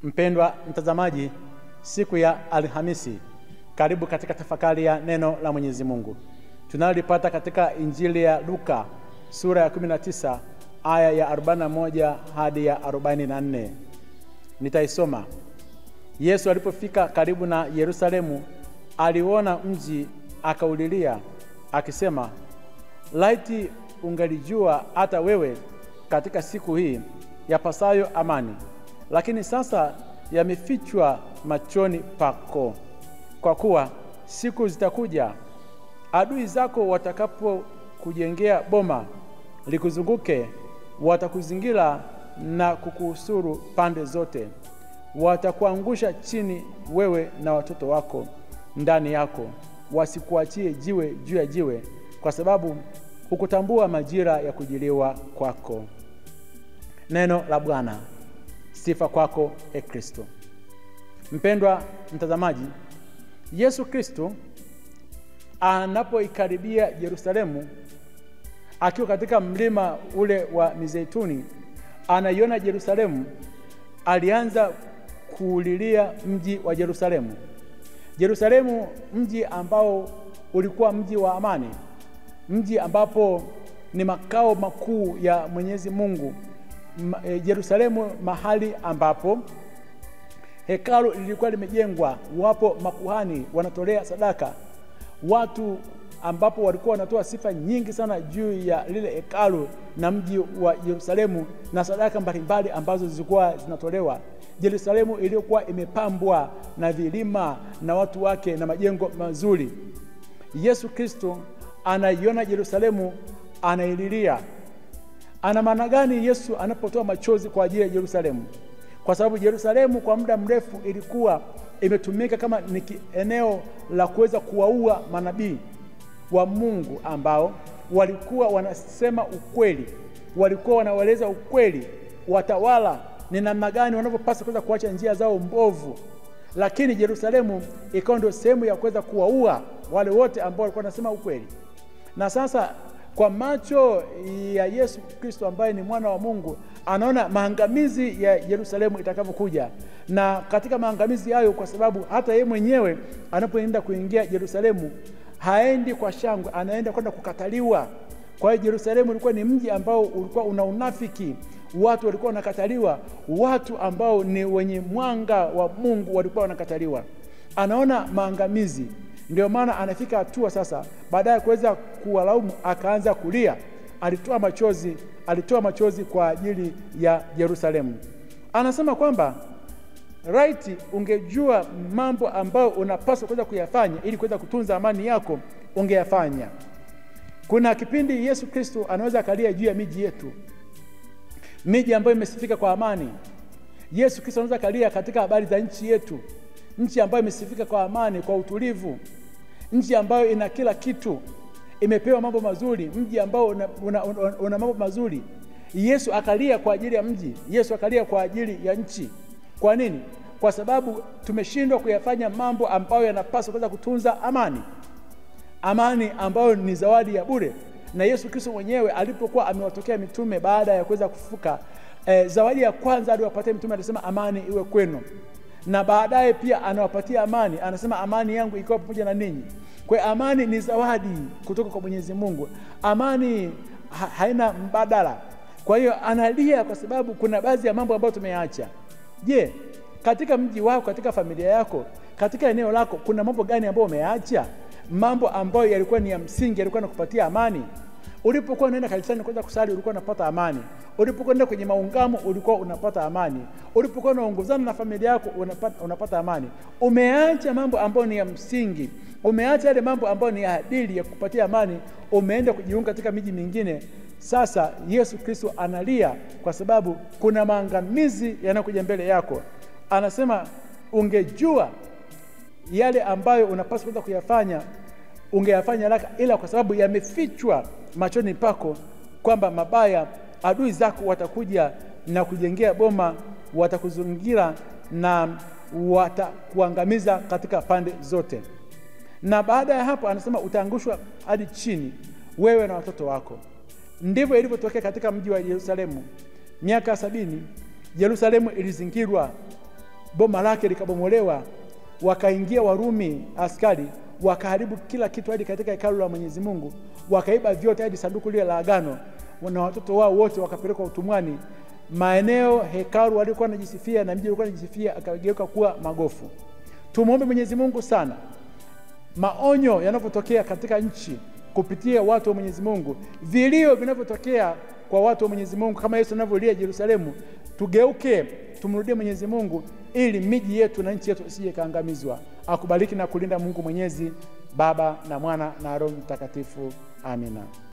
Mpendwa mtazamaji, siku ya Alhamisi, karibu katika tafakari ya neno la Mwenyezi Mungu. Tunalipata katika Injili ya Luka sura ya 19 aya ya 41 hadi ya 44. Nitaisoma. Yesu alipofika karibu na Yerusalemu, aliona mji akaulilia akisema, laiti ungelijua hata wewe katika siku hii yapasayo amani, lakini sasa yamefichwa machoni pako. Kwa kuwa siku zitakuja, adui zako watakapo kujengea boma likuzunguke, watakuzingira na kukuhusuru pande zote. Watakuangusha chini wewe na watoto wako ndani yako, wasikuachie jiwe juu ya jiwe, kwa sababu hukutambua majira ya kujiliwa kwako. Neno la Bwana. Sifa kwako, e Kristo. Mpendwa mtazamaji, Yesu Kristo anapoikaribia Yerusalemu, akiwa katika mlima ule wa Mizeituni, anaiona Yerusalemu, alianza kuulilia mji wa Yerusalemu. Yerusalemu, mji ambao ulikuwa mji wa amani, mji ambapo ni makao makuu ya Mwenyezi Mungu. Yerusalemu, mahali ambapo hekalu lilikuwa limejengwa, wapo makuhani wanatolea sadaka, watu ambapo walikuwa wanatoa sifa nyingi sana juu ya lile hekalu na mji wa Yerusalemu na sadaka mbalimbali ambazo zilikuwa zinatolewa. Yerusalemu iliyokuwa imepambwa na vilima na watu wake na majengo mazuri. Yesu Kristo anaiona Yerusalemu, anaililia. Ana maana gani Yesu anapotoa machozi kwa ajili ya Yerusalemu? Kwa sababu Yerusalemu kwa muda mrefu ilikuwa imetumika kama ni eneo la kuweza kuwaua manabii wa Mungu ambao walikuwa wanasema ukweli, walikuwa wanaeleza ukweli, watawala ni namna gani wanavyopaswa kuweza kuacha njia zao mbovu. Lakini Yerusalemu ikawa ndio sehemu ya kuweza kuwaua wale wote ambao walikuwa wanasema ukweli. Na sasa kwa macho ya Yesu Kristo ambaye ni mwana wa Mungu, anaona maangamizi ya Yerusalemu itakavyokuja. Na katika maangamizi hayo, kwa sababu hata yeye mwenyewe anapoenda kuingia Yerusalemu, haendi kwa shangwe, anaenda kwenda kukataliwa. Kwa hiyo Yerusalemu ilikuwa ni mji ambao ulikuwa una unafiki, watu walikuwa wanakataliwa, watu ambao ni wenye mwanga wa Mungu walikuwa wanakataliwa. Anaona maangamizi. Ndio maana anafika hatua sasa, baadaye kuweza kuwalaumu, akaanza kulia. Alitoa machozi kwa ajili ya Yerusalemu. Anasema kwamba right, ungejua mambo ambayo unapaswa kuweza kuyafanya ili kuweza kutunza amani yako, ungeyafanya. Kuna kipindi Yesu Kristo anaweza akalia juu ya miji yetu, miji ambayo imesifika kwa amani. Yesu Kristo anaweza akalia katika habari za nchi yetu, nchi ambayo imesifika kwa amani, kwa utulivu, nchi ambayo ina kila kitu, imepewa mambo mazuri, mji ambao una mambo mazuri. Yesu akalia kwa ajili ya mji, Yesu akalia kwa ajili ya nchi. Kwa nini? Kwa sababu tumeshindwa kuyafanya mambo ambayo yanapaswa kuweza kutunza amani. Amani ambayo ni zawadi ya bure. Na Yesu Kristo mwenyewe alipokuwa amewatokea mitume baada ya kuweza kufufuka, zawadi ya kwanza aliyowapatia mitume alisema amani iwe kwenu. Na baadaye pia anawapatia amani, anasema amani yangu ikawa pamoja na ninyi. Kwa amani ni zawadi kutoka kwa Mwenyezi Mungu. Amani haina mbadala. Kwa hiyo analia kwa sababu kuna baadhi ya mambo ambayo tumeyaacha. Je, katika mji wako, katika familia yako, katika eneo lako, kuna mambo gani ambayo umeacha? Mambo ambayo yalikuwa ni ya msingi, yalikuwa yanakupatia amani. Ulipokuwa unaenda kanisani kwenda kusali, ulikuwa unapata amani. Ulipokuwa unaenda kwenye maungamo, ulikuwa unapata amani. Ulipokuwa unaongozana na familia yako, unapata amani. Umeacha mambo ambayo ni ya msingi, umeacha yale mambo ambayo ni adili ya kupatia amani, umeenda kujiunga katika miji mingine. Sasa Yesu Kristo analia kwa sababu kuna maangamizi yanakuja mbele yako. Anasema ungejua yale ambayo unapaswa kuweza kuyafanya, ungeyafanya haraka, ila kwa sababu yamefichwa machoni pako, kwamba mabaya, adui zako watakuja na kujengea boma, watakuzingira na watakuangamiza katika pande zote. Na baada ya hapo anasema utaangushwa hadi chini, wewe na watoto wako. Ndivyo ilivyotokea katika mji wa Yerusalemu. Miaka 70 Yerusalemu ilizingirwa boma lake likabomolewa, wakaingia Warumi askari, wakaharibu kila kitu hadi katika hekalu la Mwenyezi Mungu, wakaiba vyote hadi sanduku lile la agano, na watoto wao wote wakapelekwa utumwani. Maeneo hekalu walikuwa wanajisifia na mji ulikuwa unajisifia akageuka kuwa magofu. Tumuombe Mwenyezi Mungu sana, maonyo yanapotokea katika nchi kupitia watu wa Mwenyezi Mungu, vilio vinavyotokea kwa watu wa Mwenyezi Mungu kama Yesu anavyolia Yerusalemu, tugeuke tumrudie Mwenyezi Mungu ili miji yetu na nchi yetu isije kaangamizwa. Akubariki na kulinda Mungu Mwenyezi, Baba na Mwana na Roho Mtakatifu. Amina.